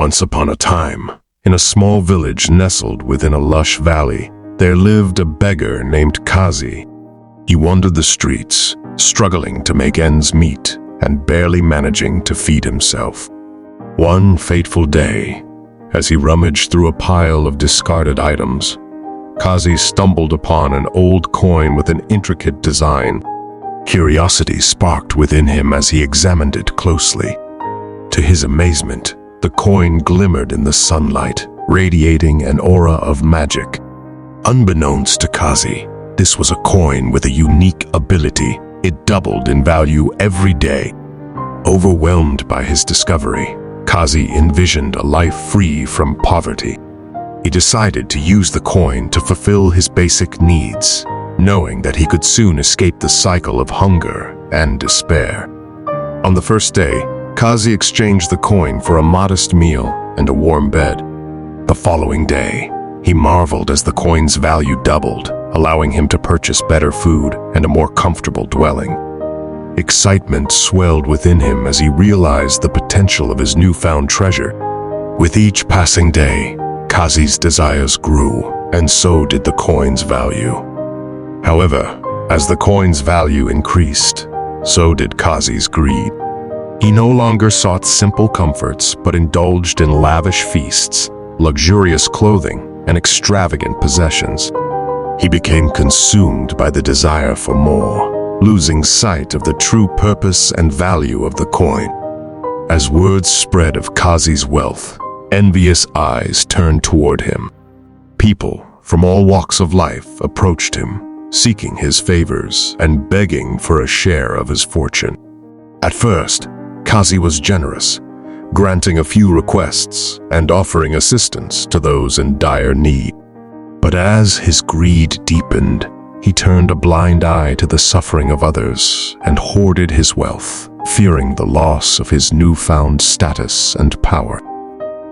Once upon a time, in a small village nestled within a lush valley, there lived a beggar named KAZI. He wandered the streets, struggling to make ends meet and barely managing to feed himself. One fateful day, as he rummaged through a pile of discarded items, KAZI stumbled upon an old coin with an intricate design. Curiosity sparked within him as he examined it closely. To his amazement, the coin glimmered in the sunlight, radiating an aura of magic. Unbeknownst to KAZI, this was a coin with a unique ability. It doubled in value every day. Overwhelmed by his discovery, KAZI envisioned a life free from poverty. He decided to use the coin to fulfill his basic needs, knowing that he could soon escape the cycle of hunger and despair. On the first day, KAZI exchanged the coin for a modest meal and a warm bed. The following day, he marveled as the coin's value doubled, allowing him to purchase better food and a more comfortable dwelling. Excitement swelled within him as he realized the potential of his newfound treasure. With each passing day, KAZI's desires grew, and so did the coin's value. However, as the coin's value increased, so did KAZI's greed. He no longer sought simple comforts, but indulged in lavish feasts, luxurious clothing, and extravagant possessions. He became consumed by the desire for more, losing sight of the true purpose and value of the coin. As word spread of KAZI's wealth, envious eyes turned toward him. People from all walks of life approached him, seeking his favors and begging for a share of his fortune. At first, KAZI was generous, granting a few requests and offering assistance to those in dire need. But as his greed deepened, he turned a blind eye to the suffering of others and hoarded his wealth, fearing the loss of his newfound status and power.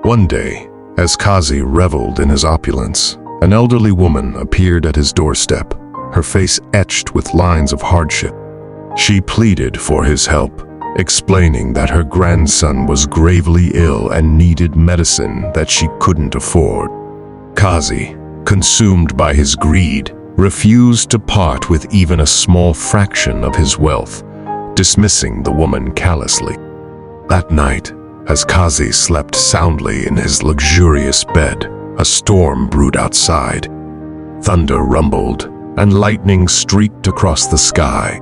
One day, as KAZI reveled in his opulence, an elderly woman appeared at his doorstep, her face etched with lines of hardship. She pleaded for his help, explaining that her grandson was gravely ill and needed medicine that she couldn't afford. KAZI, consumed by his greed, refused to part with even a small fraction of his wealth, dismissing the woman callously. That night, as KAZI slept soundly in his luxurious bed, a storm brewed outside. Thunder rumbled, and lightning streaked across the sky.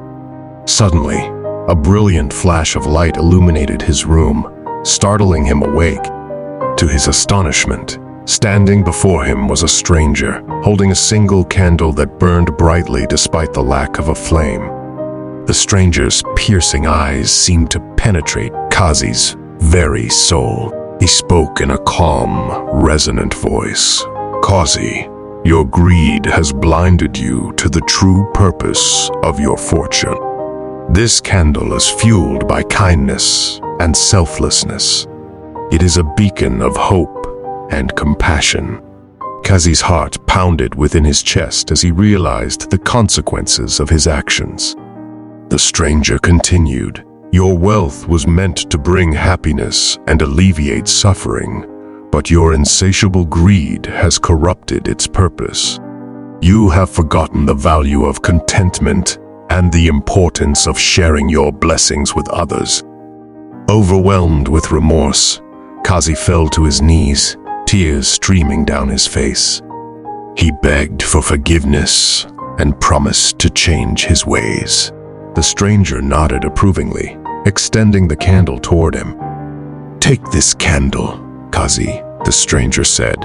Suddenly, a brilliant flash of light illuminated his room, startling him awake. To his astonishment, standing before him was a stranger, holding a single candle that burned brightly despite the lack of a flame. The stranger's piercing eyes seemed to penetrate KAZI's very soul. He spoke in a calm, resonant voice. "KAZI, your greed has blinded you to the true purpose of your fortune. This candle is fueled by kindness and selflessness. It is a beacon of hope and compassion." KAZI's heart pounded within his chest as he realized the consequences of his actions. The stranger continued, "Your wealth was meant to bring happiness and alleviate suffering, but your insatiable greed has corrupted its purpose. You have forgotten the value of contentment and the importance of sharing your blessings with others." Overwhelmed with remorse, KAZI fell to his knees, tears streaming down his face. He begged for forgiveness and promised to change his ways. The stranger nodded approvingly, extending the candle toward him. "Take this candle, KAZI," the stranger said.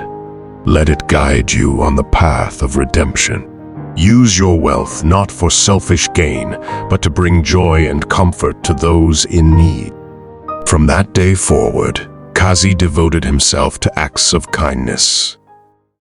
"Let it guide you on the path of redemption. Use your wealth not for selfish gain, but to bring joy and comfort to those in need." From that day forward, KAZI devoted himself to acts of kindness,